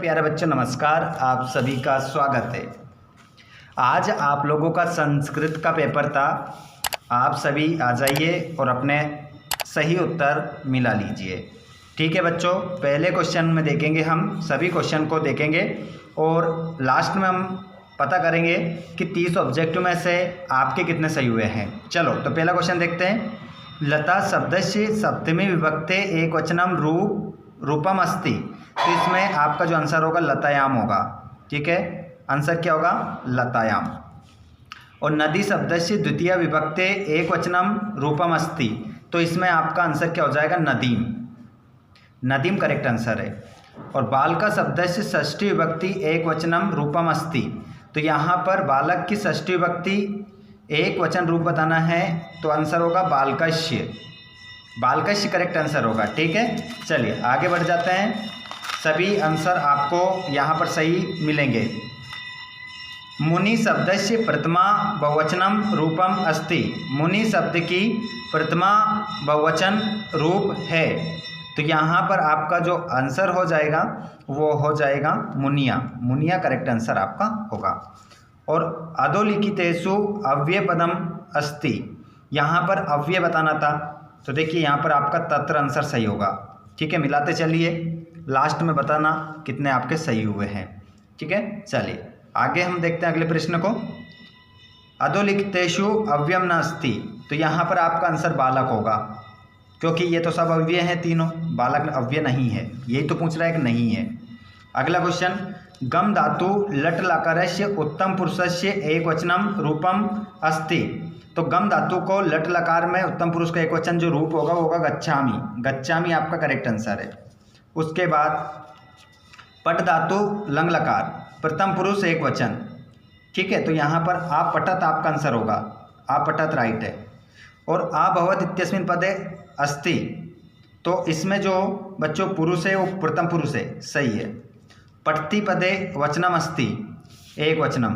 प्यारे बच्चों नमस्कार, आप सभी का स्वागत है। आज आप लोगों का संस्कृत का पेपर था। आप सभी आ जाइए और अपने सही उत्तर मिला लीजिए। ठीक है बच्चों, पहले क्वेश्चन में देखेंगे, हम सभी क्वेश्चन को देखेंगे और लास्ट में हम पता करेंगे कि 30 ऑब्जेक्टिव में से आपके कितने सही हुए हैं। चलो तो पहला क्वेश्चन देखते हैं। लता शब्दस्य सप्तमी विभक्ते एकवचनम रूपम अस्ति। तो इसमें आपका जो आंसर होगा लतायाम होगा। ठीक है, आंसर क्या होगा? लतायाम। और नदी शब्दस्य द्वितीय विभक्ते एकवचनम रूपम अस्ति। तो इसमें आपका आंसर क्या हो जाएगा? नदीम। नदीम करेक्ट आंसर है। और बालका शब्दस्य षष्ठी विभक्ति एकवचनम रूपम अस्ति। तो यहाँ पर बालक की षष्ठी विभक्ति एक वचन रूप बताना है, तो आंसर होगा बालकस्य। बालकस्य करेक्ट आंसर होगा। ठीक है, चलिए आगे बढ़ जाते हैं। सभी आंसर आपको यहाँ पर सही मिलेंगे। मुनि शब्दस्य प्रथमा बहुवचनम रूपम अस्ति। मुनि शब्द की प्रथमा बहुवचन रूप है, तो यहाँ पर आपका जो आंसर हो जाएगा वो हो जाएगा मुनिया। मुनिया करेक्ट आंसर आपका होगा। और अधोलिखितेषु अव्ययपदम अस्ति। यहाँ पर अव्यय बताना था, तो देखिए यहाँ पर आपका तत्र आंसर सही होगा। ठीक है, मिलाते चलिए, लास्ट में बताना कितने आपके सही हुए हैं। ठीक है, चलिए आगे हम देखते हैं अगले प्रश्न को। अधोलिखितेषु अव्ययम न अस्ति। तो यहाँ पर आपका आंसर बालक होगा, क्योंकि ये तो सब अव्यय हैं तीनों, बालक अव्यय नहीं है। यही तो पूछ रहा है कि नहीं है। अगला क्वेश्चन, गम धातु लट लकारस्य उत्तम पुरुषस्य एकवचनम रूपम अस्ति। तो गम धातु को लट लकार में उत्तम पुरुष का एकवचन जो रूप होगा वो होगा गच्छामि। गच्छामि आपका करेक्ट आंसर है। उसके बाद पट धातु लंग लकार प्रथम पुरुष एकवचन। ठीक है, तो यहाँ पर आपटत आपका आंसर होगा। आपटत राइट है। और अभवत इत्यस्मिन् पदे अस्ति। तो इसमें जो बच्चों पुरुष है वो प्रथम पुरुष है, सही है। पठति पदे वचनम अस्ति एक वचनम।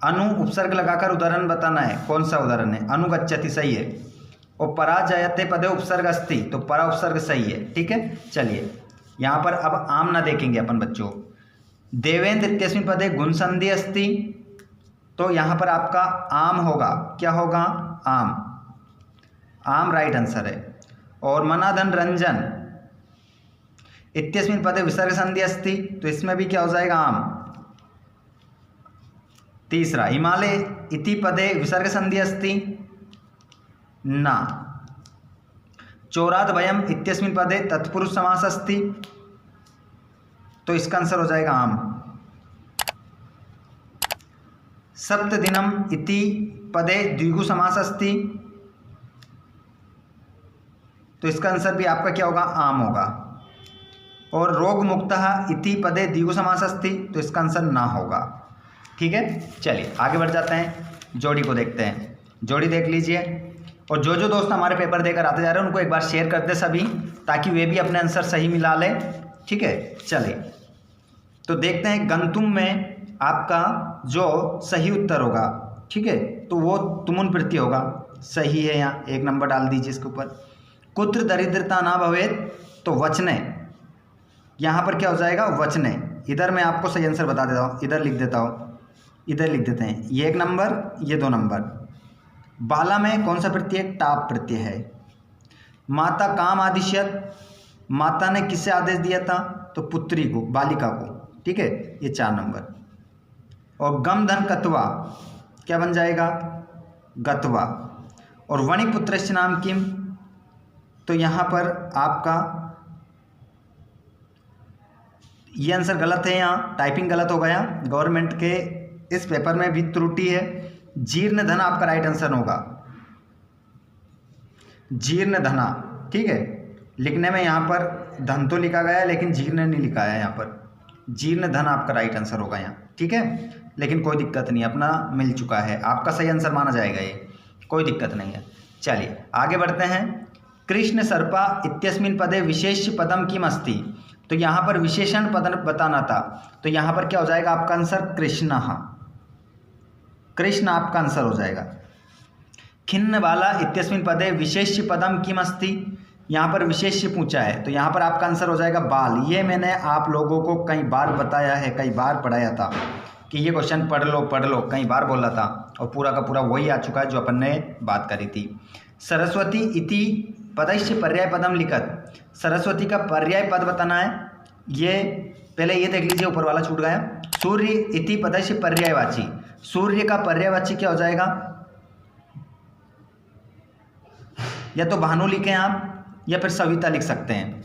अनु उपसर्ग लगाकर उदाहरण बताना है, कौन सा उदाहरण है? अनुगच्छति, सही है। और पराजयते पदे उपसर्ग अस्ति, तो परा उपसर्ग सही है। ठीक है, चलिए यहाँ पर अब आम ना देखेंगे अपन बच्चों। देवेंद्र इत्यस्मिन् पदे गुण संधि अस्ति। तो यहाँ पर आपका आम होगा। क्या होगा? आम। आम राइट आंसर है। और मनाधन रंजन इत्यस्मिन् पदे विसर्ग संधि अस्ति। तो इसमें भी क्या हो जाएगा? आम। तीसरा, हिमालय इति पदे विसर्ग संधि अस्ति ना। चोरादभयम इत्यस्मिन् पदे तत्पुरुष समास अस्ति। तो इसका आंसर हो जाएगा आम। सप्तदिनम इति पदे द्विगु समास अस्ति। तो इसका आंसर भी आपका क्या होगा? आम होगा। और रोग मुक्तः इति पदे द्विगु समास अस्ति। तो इसका आंसर ना होगा। ठीक है, चलिए आगे बढ़ जाते हैं। जोड़ी को देखते हैं। जोड़ी देख लीजिए। और जो जो दोस्त हमारे पेपर देकर आते जा रहे हैं उनको एक बार शेयर कर दे सभी, ताकि वे भी अपने आंसर सही मिला लें। ठीक है, चलिए तो देखते हैं। गंतुम में आपका जो सही उत्तर होगा, ठीक है, तो वो तुमुन प्रत्यय होगा। सही है, यहाँ 1 नंबर डाल दीजिए इसके ऊपर। कुत्र दरिद्रता ना भवेत, तो वचने। यहाँ पर क्या हो जाएगा? वचने। इधर मैं आपको सही आंसर बता देता हूँ, इधर लिख देता हूँ, इधर लिख देते हैं। ये 1 नंबर, ये 2 नंबर। बाला में कौन सा प्रत्यय? टाप प्रत्यय है। माता काम आदिश्यत, माता ने किससे आदेश दिया था? तो पुत्री को, बालिका को। ठीक है, ये 4 नंबर। और गम धन कत्वा क्या बन जाएगा? गत्वा। और वणिक पुत्रस्य नाम किम। तो यहाँ पर आपका ये आंसर गलत है, यहाँ टाइपिंग गलत हो गया। गवर्नमेंट के इस पेपर में भी त्रुटि है। जीर्ण धन आपका राइट आंसर होगा। जीर्ण धना। ठीक है, लिखने में यहाँ पर धन तो लिखा गया है लेकिन जीर्ण नहीं लिखा है यहाँ पर। जीर्ण धन आपका राइट आंसर होगा यहाँ। ठीक है, लेकिन कोई दिक्कत नहीं, अपना मिल चुका है, आपका सही आंसर माना जाएगा, ये कोई दिक्कत नहीं है। चलिए आगे बढ़ते हैं। कृष्ण सर्पा इत्यस्मिन् पदे विशेष पदम किम अस्ति। तो यहाँ पर विशेषण पद बताना था, तो यहाँ पर क्या हो जाएगा आपका आंसर? कृष्ण। कृष्ण आपका आंसर हो जाएगा। खिन्न बाला इत्यस्मिन् पदे विशेष पदम किम अस्ति। यहाँ पर विशेष्य पूछा है, तो यहाँ पर आपका आंसर हो जाएगा बाल। ये मैंने आप लोगों को कई बार बताया है, कई बार पढ़ाया था कि ये क्वेश्चन पढ़ लो, कई बार बोला था, और पूरा का पूरा वही आ चुका है जो अपन ने बात करी थी। सरस्वती इति पदस्य पर्याय पदम लिखत, सरस्वती का पर्याय पद बताना है। ये पहले ये देख लीजिए, ऊपर वाला छूट गया। सूर्य इति पदस्य पर्यायवाची, सूर्य का पर्यायवाची क्या हो जाएगा? या तो भानु लिखें आप, या फिर सविता लिख सकते हैं।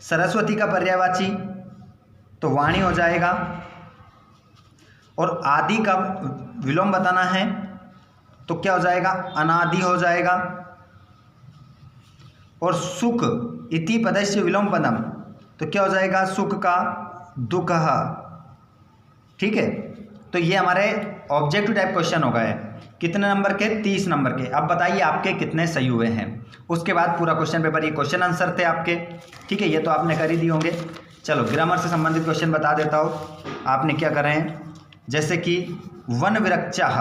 सरस्वती का पर्यायवाची तो वाणी हो जाएगा, और आदि का विलोम बताना है तो क्या हो जाएगा? अनादि हो जाएगा। और सुख इति पदस्य विलोम पदम तो क्या हो जाएगा? सुख का दुःखः। ठीक है, तो ये हमारे ऑब्जेक्टिव टाइप क्वेश्चन हो गए। कितने नंबर के? 30 नंबर के। अब बताइए आपके कितने सही हुए हैं। उसके बाद पूरा क्वेश्चन पेपर, ये क्वेश्चन आंसर थे आपके। ठीक है, ये तो आपने कर ही दिए होंगे। चलो ग्रामर से संबंधित क्वेश्चन बता देता हूँ। आपने क्या करें, जैसे कि वन विरक्चः,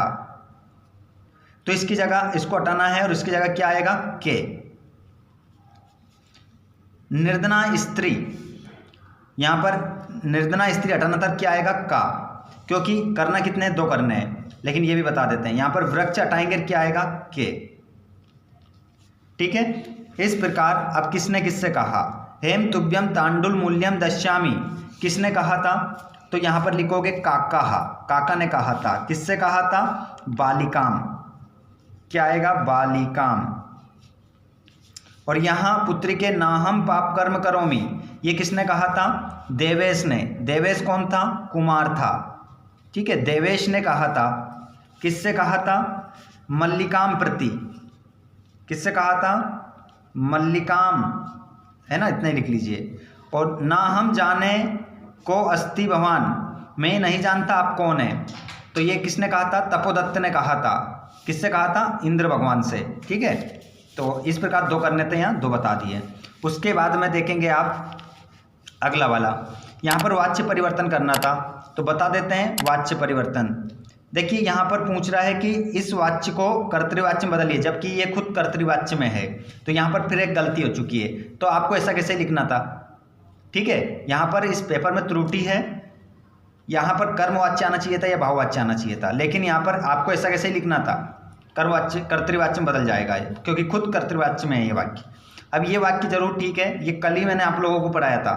तो इसकी जगह इसको हटाना है और इसकी जगह क्या आएगा? के। निर्धना स्त्री, यहाँ पर निर्धना स्त्री हटाना था, क्या आएगा? का, क्योंकि करना कितने? 2 करने हैं, लेकिन ये भी बता देते हैं। यहाँ पर वृक्ष हटाएंगे, क्या आएगा? के। ठीक है, इस प्रकार अब किसने किससे कहा? हेम तुभ्यम तांडुल मूल्यम दश्यामी, किसने कहा था? तो यहाँ पर लिखोगे काका, काका ने कहा था। किससे कहा था? बालिकाम, क्या आएगा? बालिकाम। और यहाँ पुत्री के नाहम पाप कर्म करोमी, ये किसने कहा था? देवेश ने। देवेश कौन था? कुमार था। ठीक है, देवेश ने कहा था। किससे कहा था? मल्लिकाम प्रति, किससे कहा था? मल्लिकाम, है ना, इतना ही लिख लीजिए। और ना हम जाने को अस्ति भगवान, मैं नहीं जानता आप कौन है, तो ये किसने कहा था? तपोदत्त ने कहा था। किससे कहा था? इंद्र भगवान से। ठीक है, तो इस प्रकार 2 करने थे, यहाँ 2 बता दिए। उसके बाद में देखेंगे आप अगला वाला, यहाँ पर वाच्य परिवर्तन करना था, तो बता देते हैं वाच्य परिवर्तन। देखिए यहाँ पर पूछ रहा है कि इस वाच्य को कर्तृवाच्य में बदलिए, जबकि ये खुद कर्तृवाच्य में है, तो यहाँ पर फिर एक गलती हो चुकी है। तो आपको ऐसा कैसे लिखना था? ठीक है, यहाँ पर इस पेपर में त्रुटि है, यहाँ पर कर्मवाच्य आना चाहिए था या भाववाच्य आना चाहिए था, लेकिन यहाँ पर आपको ऐसा कैसे लिखना था? कर्मवाच्य कर्तृवाच्य में बदल जाएगा ये, क्योंकि खुद कर्तृवाच्य में है ये वाक्य। अब ये वाक्य जरूर ठीक है, ये कल ही मैंने आप लोगों को पढ़ाया था,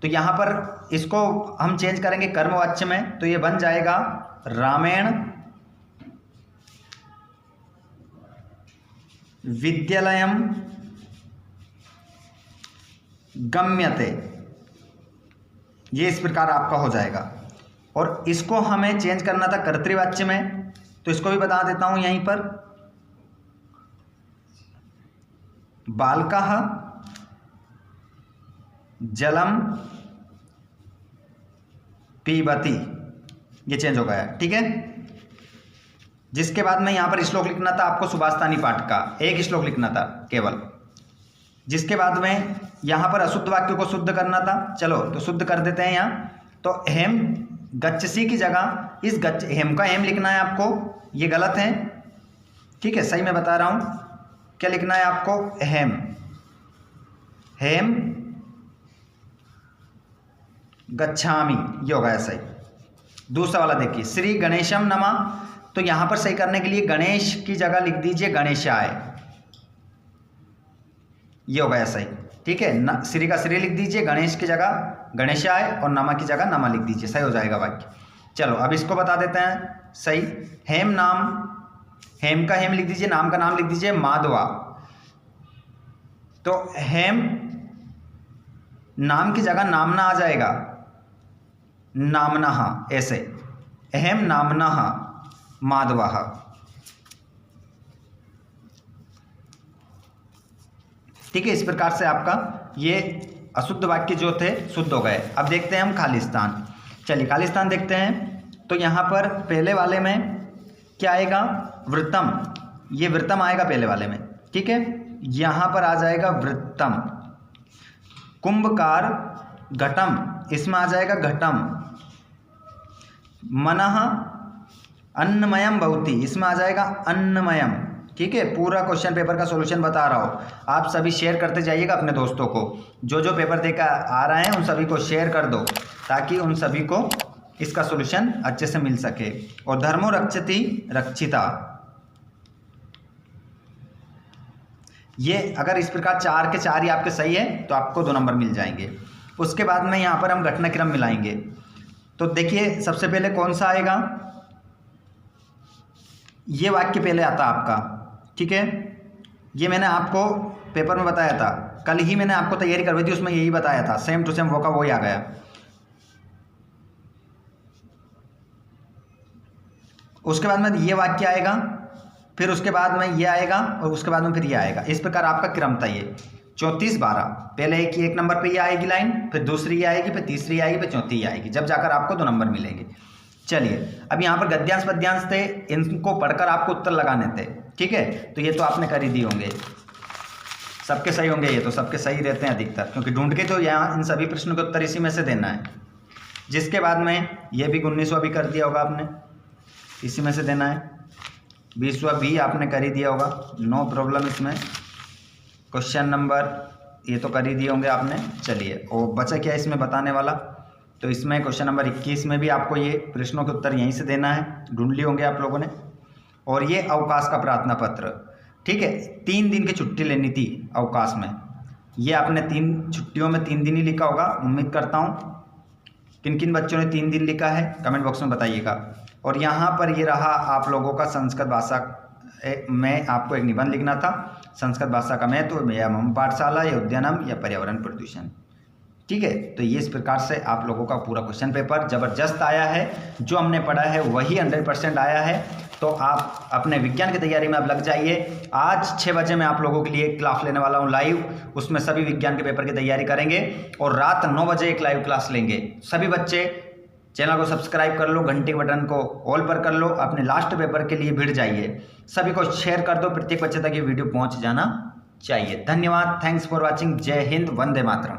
तो यहाँ पर इसको हम चेंज करेंगे कर्मवाच्य में, तो ये बन जाएगा रामेण विद्यालयम गम्यते, ये इस प्रकार आपका हो जाएगा। और इसको हमें चेंज करना था कर्तृवाच्य में, तो इसको भी बता देता हूं यहीं पर। बालकः जलम पीबती, ये चेंज हो गया। ठीक है, जिसके बाद में यहां पर श्लोक लिखना था आपको सुभाषतानी पाठ का, एक श्लोक लिखना था केवल। जिसके बाद में यहां पर अशुद्ध वाक्य को शुद्ध करना था। चलो तो शुद्ध कर देते हैं यहाँ। तो हेम गच्छसी की जगह इस गच्छ हेम का हेम लिखना है आपको, ये गलत है। ठीक है, सही मैं बता रहा हूं, क्या लिखना है आपको? हेम, हेम गच्छामि, ये होगा ऐसा ही। दूसरा वाला देखिए, श्री गणेशम नमः, तो यहां पर सही करने के लिए गणेश की जगह लिख दीजिए गणेशाय, ये होगा ऐसा ही। ठीक है, श्री का श्री लिख दीजिए, गणेश की जगह गणेशाय और नमा की जगह नमा लिख दीजिए, सही हो जाएगा वाक्य। चलो अब इसको बता देते हैं सही। हेम नाम, हेम का हेम लिख दीजिए, नाम का नाम लिख दीजिए माधवा, तो हेम नाम की जगह नामना आ जाएगा, नामना, ऐसे हेम नामना माधवा। ठीक है, इस प्रकार से आपका ये अशुद्ध वाक्य जो थे शुद्ध हो गए। अब देखते हैं हम खालिस्तान। चलिए खालिस्तान देखते हैं। तो यहाँ पर पहले वाले में क्या आएगा? वृत्तम, ये वृत्तम आएगा पहले वाले में। ठीक है, यहाँ पर आ जाएगा वृत्तम। कुंभकार घटम, इसमें आ जाएगा घटम। मनः अन्नमयम भवति, इसमें आ जाएगा अन्नमयम। ठीक है, पूरा क्वेश्चन पेपर का सॉल्यूशन बता रहा हूँ, आप सभी शेयर करते जाइएगा अपने दोस्तों को। जो जो पेपर देकर आ रहे हैं उन सभी को शेयर कर दो, ताकि उन सभी को इसका सॉल्यूशन अच्छे से मिल सके। और धर्मो रक्षति रक्षिता, ये अगर इस प्रकार 4 के 4 ही आपके सही है तो आपको 2 नंबर मिल जाएंगे। उसके बाद में यहाँ पर हम घटनाक्रम मिलाएंगे। तो देखिए सबसे पहले कौन सा आएगा, ये वाक्य पहले आता आपका, ठीक है। ये मैंने आपको पेपर में बताया था, कल ही मैंने आपको तैयारी करवाई थी, उसमें यही बताया था, सेम टू सेम वो का वही आ गया। उसके बाद में ये वाक्य आएगा, फिर उसके बाद में ये आएगा, और उसके बाद में फिर ये आएगा। इस प्रकार आपका क्रम था ये 34 12। पहले एक नंबर पे ये आएगी लाइन, फिर दूसरी ये आएगी, फिर तीसरी आएगी, फिर चौथी ये आएगी, जब जाकर आपको 2 नंबर मिलेंगे। चलिए अब यहाँ पर गद्यांश पद्यांश थे, इनको पढ़कर आपको उत्तर लगाने थे, ठीक है। तो ये तो आपने कर ही दिए होंगे, सबके सही होंगे, ये तो सबके सही रहते हैं अधिकतर, क्योंकि ढूंढ के तो यहाँ इन सभी प्रश्नों के उत्तर इसी में से देना है। जिसके बाद में ये भी 19वां भी कर दिया होगा आपने, इसी में से देना है। 20वां भी आपने कर ही दिया होगा, नो प्रॉब्लम इसमें। क्वेश्चन नंबर ये तो कर ही दिए होंगे आपने। चलिए, और बचा क्या इसमें बताने वाला, तो इसमें क्वेश्चन नंबर 21 में भी आपको ये प्रश्नों के उत्तर यहीं से देना है, ढूंढ लिए होंगे आप लोगों ने। और ये अवकाश का प्रार्थना पत्र, ठीक है, 3 दिन की छुट्टी लेनी थी अवकाश में। ये आपने 3 छुट्टियों में 3 दिन ही लिखा होगा, उम्मीद करता हूँ। किन किन बच्चों ने 3 दिन लिखा है कमेंट बॉक्स में बताइएगा। और यहाँ पर ये रहा आप लोगों का संस्कृत भाषा में आपको एक निबंध लिखना था, संस्कृत भाषा का महत्व, या मम पाठशाला, या उद्यानम, या पर्यावरण प्रदूषण, ठीक है। तो ये इस प्रकार से आप लोगों का पूरा क्वेश्चन पेपर ज़बरदस्त आया है, जो हमने पढ़ा है वही 100% आया है। तो आप अपने विज्ञान की तैयारी में आप लग जाइए। आज 6 बजे मैं आप लोगों के लिए क्लास लेने वाला हूँ लाइव, उसमें सभी विज्ञान के पेपर की तैयारी करेंगे, और रात 9 बजे एक लाइव क्लास लेंगे। सभी बच्चे चैनल को सब्सक्राइब कर लो, घंटे के बटन को ऑल पर कर लो, अपने लास्ट पेपर के लिए भिड़ जाइए, सभी को शेयर कर दो, प्रत्येक बच्चे तक ये वीडियो पहुँच जाना चाहिए। धन्यवाद, थैंक्स फॉर वॉचिंग, जय हिंद, वंदे मातरम।